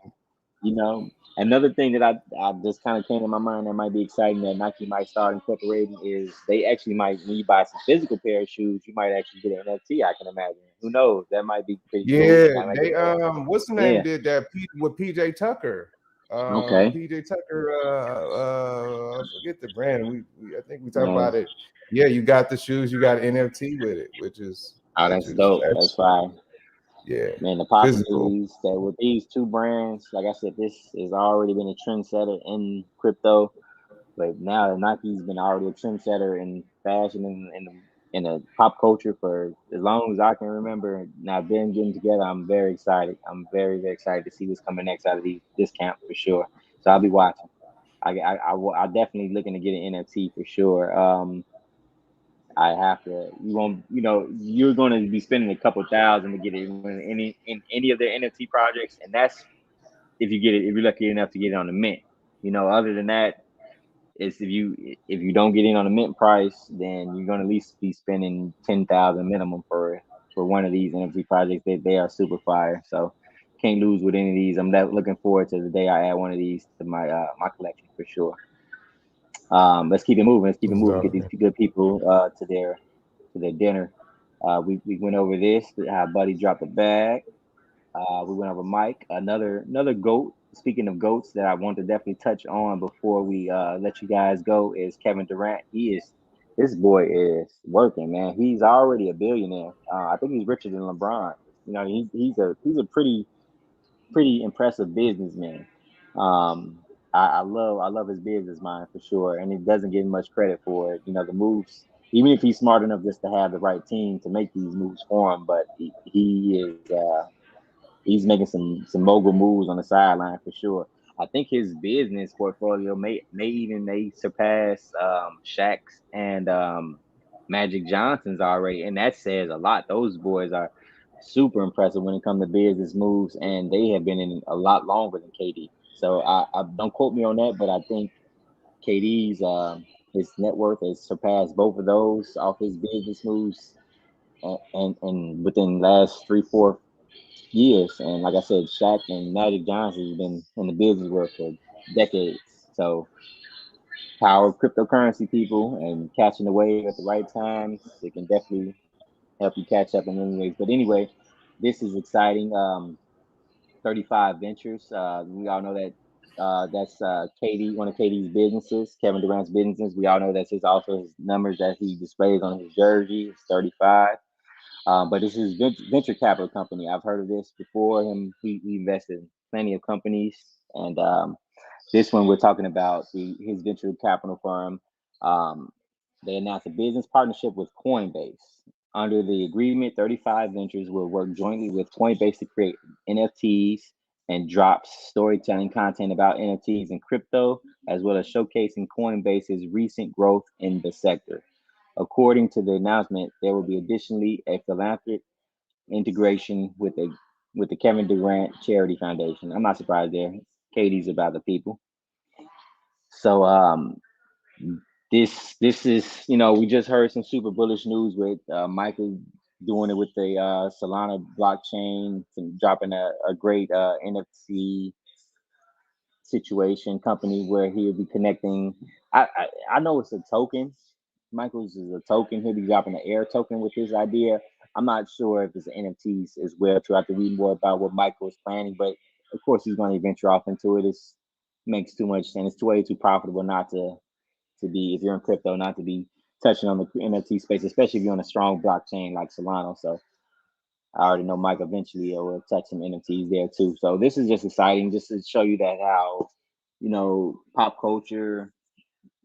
You know, another thing that I just kind of came to my mind that might be exciting that Nike might start incorporating is they actually might, when you buy some physical pair of shoes, you might actually get an NFT. I can imagine. Who knows? That might be pretty cool. Yeah, Might make they it more. what's the name Yeah. did that with PJ Tucker. Okay. PJ Tucker I forget the brand. I think we talked Man. about it. Yeah, you got the shoes, you got NFT with it, Oh, that's dope. That's that's fine. yeah, Man, the physical. possibilities that with these two brands, like I said, this has already been a trendsetter in crypto. But now that Nike's been already a trendsetter in fashion and in the pop culture for as long as I can remember. Now them getting together, I'm very excited. I'm very very excited to see what's coming next out of this camp for sure. So I'll be watching. I definitely looking to get an NFT for sure. I have to. You won't. You're going to be spending a couple thousand to get it in any of their NFT projects, and that's if you get it. If you're lucky enough to get it on the mint. Other than that, it's if you don't get in on the mint price, then you're gonna at least be spending 10,000 minimum for one of these NFT projects. They are super fire, so can't lose with any of these. I'm looking forward to the day I add one of these to my collection for sure. Let's keep it moving. Let's keep it moving. Get these good people to their dinner. We went over this. How Buddy dropped a bag. We went over Mike, another goat. Speaking of goats, that I want to definitely touch on before we let you guys go is Kevin Durant. This boy is working, man. He's already a billionaire. I think he's richer than LeBron. He's a pretty impressive businessman. I love his business mind for sure, and he doesn't get much credit for it. The moves, even if he's smart enough just to have the right team to make these moves for him, but he is. He's making some mogul moves on the sideline for sure. I think his business portfolio may surpass Shaq's and Magic Johnson's already, and that says a lot. Those boys are super impressive when it comes to business moves, and they have been in a lot longer than KD. So I don't quote me on that, but I think KD's his net worth has surpassed both of those off his business moves, and within the last 3 4 years. And like I said, Shaq and Magic Johnson has been in the business world for decades. So power of cryptocurrency, people, and catching the wave at the right times, it can definitely help you catch up in many ways. But anyway, this is exciting. 35 Ventures. We all know that that's KD, one of KD's businesses, Kevin Durant's businesses. We all know that's also his numbers that he displays on his jersey. It's 35. But this is venture capital company. I've heard of this before. He invested in plenty of companies, and this one we're talking about his venture capital firm. Um, they announced a business partnership with Coinbase. Under the agreement, 35 Ventures will work jointly with Coinbase to create NFTs and drops storytelling content about NFTs and crypto, as well as showcasing Coinbase's recent growth in the sector. According to the announcement, there will be additionally a philanthropic integration with the Kevin Durant Charity Foundation. I'm not surprised there. Katie's about the people. So this is, we just heard some super bullish news with Michael doing it with the Solana blockchain and dropping a great NFT situation company where he'll be connecting. I know it's a token. Michael's is a token. He'll be dropping an air token with his idea. I'm not sure if it's NFTs as well. To have to read more about what Michael is planning, but of course he's going to venture off into it. It makes too much sense. It's way too profitable not to be, if you're in crypto, not to be touching on the NFT space, especially if you're on a strong blockchain like Solana. So I already know Mike eventually will touch some NFTs there too. So this is just exciting, just to show you that how, pop culture,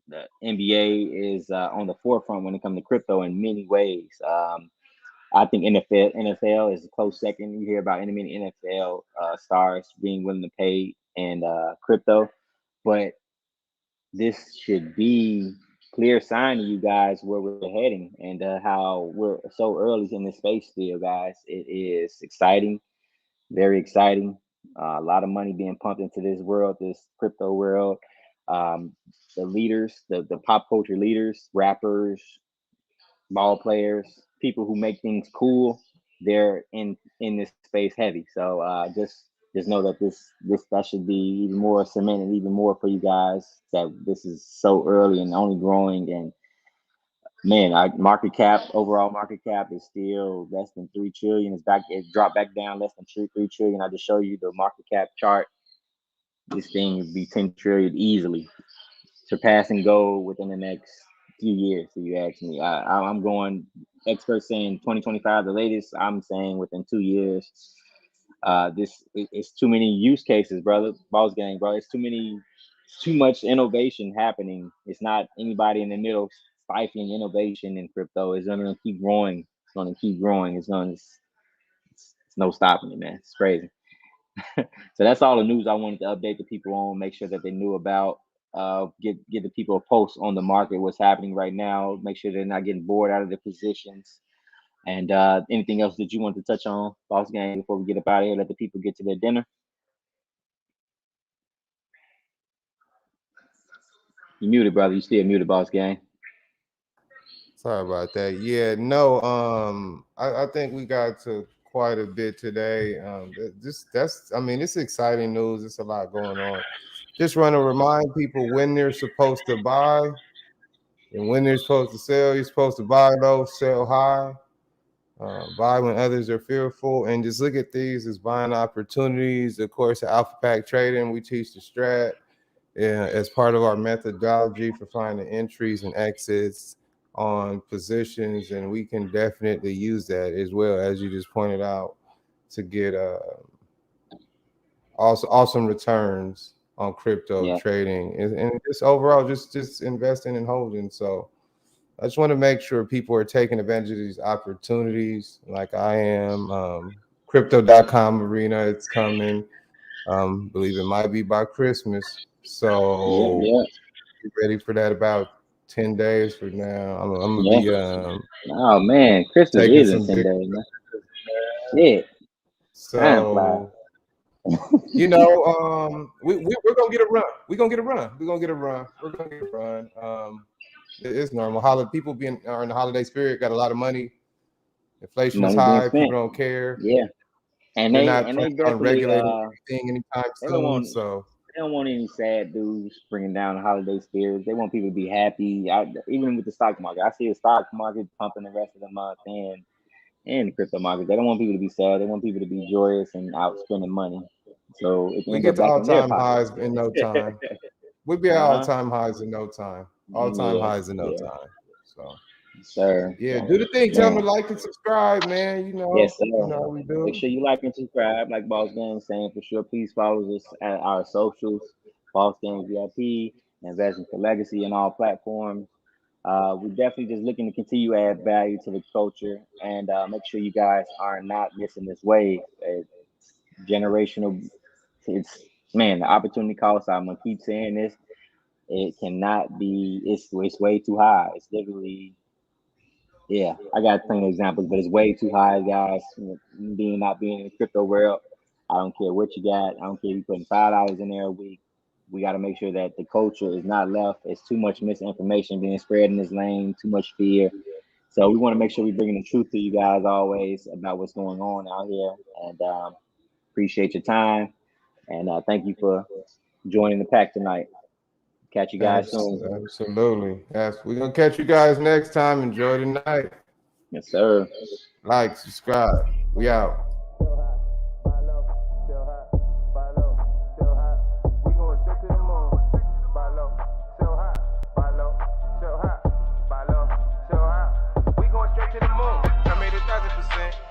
the NBA is on the forefront when it comes to crypto in many ways. I think NFL is a close second. You hear about many NFL stars being willing to pay in crypto, but this should be clear sign to you guys where we're heading and how we're so early in this space still, guys. It is exciting, very exciting. A lot of money being pumped into this world, this crypto world. Um, the leaders, the pop culture leaders, rappers, ball players, people who make things cool, they're in this space heavy. So just know that this that should be even more cemented, even more for you guys, that this is so early and only growing. And man, our overall market cap is still less than 3 trillion. It dropped back down less than 3 trillion. I just show you the market cap chart. This thing would be 10 trillion easily, surpassing gold within the next few years. If you ask me, I'm going. Experts saying 2025 the latest. I'm saying within 2 years. It's too many use cases, brother. Boss gang, bro. Too much innovation happening. It's not anybody in the middle stifling innovation in crypto. It's gonna keep growing. It's gonna keep growing. It's no stopping it, man. It's crazy. So that's all the news I wanted to update the people on. Make sure that they knew about. Get the people a post on the market, what's happening right now. Make sure they're not getting bored out of their positions. And anything else that you want to touch on, Boss Gang, before we get up out of here? Let the people get to their dinner. You muted, brother. You still muted, Boss Gang. Sorry about that. Yeah, no. I think we got to quite a bit today. I mean, it's exciting news. It's a lot going on. Just want to remind people when they're supposed to buy and when they're supposed to sell. You're supposed to buy low, sell high. Buy when others are fearful, and just look at these as buying opportunities. Of course, at Alpha Pack Trading, we teach the strat as part of our methodology for finding entries and exits on positions, and we can definitely use that as well, as you just pointed out, to get awesome returns on crypto trading and just overall just investing and holding. So I just want to make sure people are taking advantage of these opportunities like I am. Crypto.com arena, it's coming. Believe it might be by Christmas. So be ready for that about 10 days from now. I'm gonna be oh man, Christmas taking is in some 10 big days, man. Shit. Time flies. so we're gonna get a run. We're gonna get a run. We're gonna get a run. We're gonna get a run. It's normal. People are in the holiday spirit, got a lot of money. Inflation is Money being high. spent. People don't care. Yeah. And They're they not planning on definitely regulating anything anytime they don't soon. want So They don't want any sad dudes bringing down the holiday spirits. They want people to be happy. Even with the stock market, I see the stock market pumping the rest of the month and the crypto market. They don't want people to be sad. They want people to be joyous and out spending money. So it can We end get up to back all in their time pocket. highs in no time. We'd be at all Uh-huh. time highs in no time. All time Yeah, highs in no yeah, time. So sir. yeah, do So the thing. Tell them man, to like and subscribe, man. yes, You sir. know how we Make do. sure you like and subscribe, like Boss Gang saying for sure. Please follow us at our socials, Boss Gang VIP, Investing for Legacy on all platforms. We're definitely just looking to continue to add value to the culture and make sure you guys are not missing this wave. It's generational. It's man, the opportunity cost. I'm gonna keep saying this. It cannot be. It's way too high. It's literally. Yeah, I got plenty of examples, but it's way too high, guys. Being not being in the crypto world, I don't care what you got. I don't care if you're putting $5 in there a week. We got to make sure that the culture is not left. It's too much misinformation being spread in this lane, too much fear. So we want to make sure we're bringing the truth to you guys always about what's going on out here. And appreciate your time. And thank you for joining the pack tonight. Catch you guys soon. Absolutely. Yes, we're gonna catch you guys next time. Enjoy the night. Yes, sir. Like, subscribe. We out.